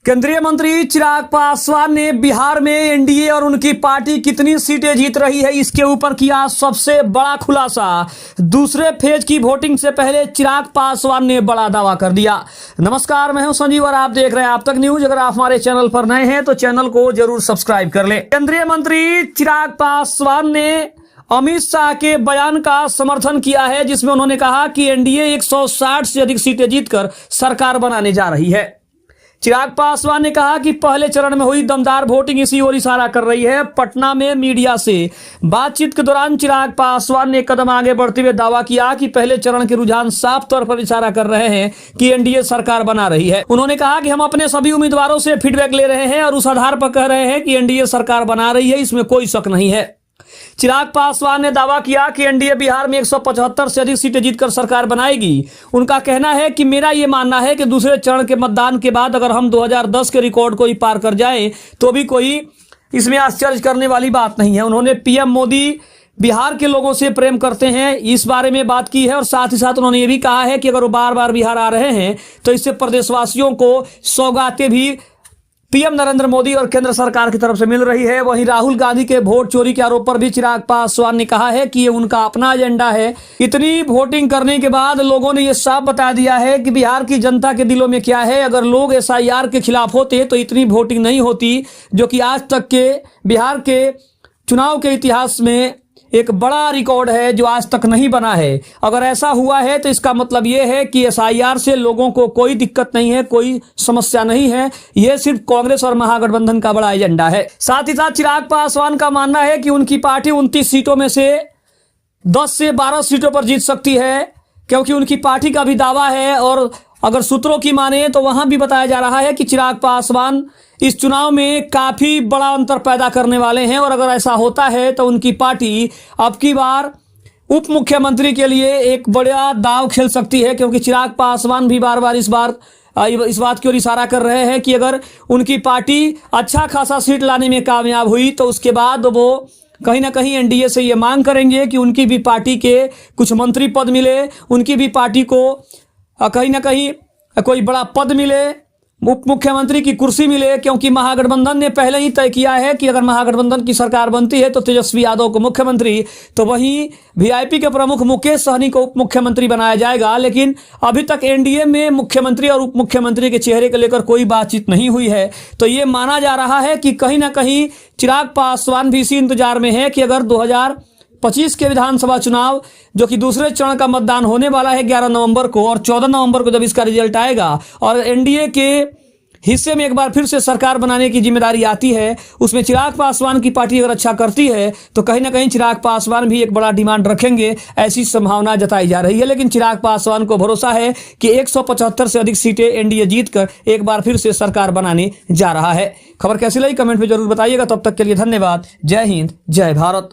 केंद्रीय मंत्री चिराग पासवान ने बिहार में एनडीए और उनकी पार्टी कितनी सीटें जीत रही है इसके ऊपर किया सबसे बड़ा खुलासा। दूसरे फेज की वोटिंग से पहले चिराग पासवान ने बड़ा दावा कर दिया। नमस्कार, मैं हूं संजीव और आप देख रहे हैं आप तक न्यूज। अगर आप हमारे चैनल पर नए हैं तो चैनल को जरूर सब्सक्राइब कर लें। केंद्रीय मंत्री चिराग पासवान ने अमित शाह के बयान का समर्थन किया है जिसमें उन्होंने कहा कि एनडीए 160 से अधिक सीटें जीतकर सरकार बनाने जा रही है। चिराग पासवान ने कहा कि पहले चरण में हुई दमदार वोटिंग इसी ओर इशारा कर रही है। पटना में मीडिया से बातचीत के दौरान चिराग पासवान ने कदम आगे बढ़ते हुए दावा किया कि पहले चरण के रुझान साफ तौर पर इशारा कर रहे हैं कि एनडीए सरकार बना रही है। उन्होंने कहा कि हम अपने सभी उम्मीदवारों से फीडबैक ले रहे हैं और उस आधार पर कह रहे हैं कि एनडीए सरकार बना रही है, इसमें कोई शक नहीं है। चिराग पासवान ने दावा किया कि एनडीए बिहार में 175 से अधिक सीटें जीतकर सरकार बनाएगी। उनका कहना है कि मेरा यह मानना है कि दूसरे चरण के मतदान के बाद अगर हम 2010 के रिकॉर्ड को ही पार कर जाएं तो भी कोई इसमें आश्चर्य करने वाली बात नहीं है। उन्होंने पीएम मोदी बिहार के लोगों से प्रेम करते हैं इस बारे में बात की है और साथ ही साथ उन्होंने ये भी कहा है कि अगर वो बार बार बिहार आ रहे हैं तो इससे प्रदेशवासियों को सौगातें भी पीएम नरेंद्र मोदी और केंद्र सरकार की तरफ से मिल रही है। वहीं राहुल गांधी के वोट चोरी के आरोप पर भी चिराग पासवान ने कहा है कि ये उनका अपना एजेंडा है। इतनी वोटिंग करने के बाद लोगों ने ये साफ बता दिया है कि बिहार की जनता के दिलों में क्या है। अगर लोग एसआईआर के खिलाफ होते तो इतनी वोटिंग नहीं होती, जो कि आज तक के बिहार के चुनाव के इतिहास में एक बड़ा रिकॉर्ड है जो आज तक नहीं बना है। अगर ऐसा हुआ है तो इसका मतलब यह है कि एसआईआर से लोगों को कोई दिक्कत नहीं है, कोई समस्या नहीं है। यह सिर्फ कांग्रेस और महागठबंधन का बड़ा एजेंडा है। साथ ही साथ चिराग पासवान का मानना है कि उनकी पार्टी 29 सीटों में से 10 से 12 सीटों पर जीत सकती है, क्योंकि उनकी पार्टी का भी दावा है। और अगर सूत्रों की माने तो वहां भी बताया जा रहा है कि चिराग पासवान इस चुनाव में काफी बड़ा अंतर पैदा करने वाले हैं। और अगर ऐसा होता है तो उनकी पार्टी अब की बार उप मुख्यमंत्री के लिए एक बड़ा दाव खेल सकती है, क्योंकि चिराग पासवान भी बार बार इस बात की ओर इशारा कर रहे हैं कि अगर उनकी पार्टी अच्छा खासा सीट लाने में कामयाब हुई तो उसके बाद वो कहीं ना कहीं एनडीए से ये मांग करेंगे कि उनकी भी पार्टी के कुछ मंत्री पद मिले, उनकी भी पार्टी को कहीं ना कहीं कोई बड़ा पद मिले, उप मुख्यमंत्री की कुर्सी मिले। क्योंकि महागठबंधन ने पहले ही तय किया है कि अगर महागठबंधन की सरकार बनती है तो तेजस्वी यादव को मुख्यमंत्री, तो वहीं वीआईपी के प्रमुख मुकेश सहनी को उप मुख्यमंत्री बनाया जाएगा। लेकिन अभी तक एनडीए में मुख्यमंत्री और उप मुख्यमंत्री के चेहरे को लेकर कोई बातचीत नहीं हुई है। तो ये माना जा रहा है कि कहीं ना कहीं चिराग पासवान भी इसी इंतजार में है कि अगर 2025 के विधानसभा चुनाव, जो कि दूसरे चरण का मतदान होने वाला है 11 नवंबर को, और 14 नवंबर को जब इसका रिजल्ट आएगा और एनडीए के हिस्से में एक बार फिर से सरकार बनाने की जिम्मेदारी आती है, उसमें चिराग पासवान की पार्टी अगर अच्छा करती है तो कहीं ना कहीं चिराग पासवान भी एक बड़ा डिमांड रखेंगे, ऐसी संभावना जताई जा रही है। लेकिन चिराग पासवान को भरोसा है कि 175 से अधिक सीटें एनडीए जीतकर एक बार फिर से सरकार बनाने जा रहा है। खबर कैसी लगी कमेंट में जरूर बताइएगा। तब तक के लिए धन्यवाद। जय हिंद, जय भारत।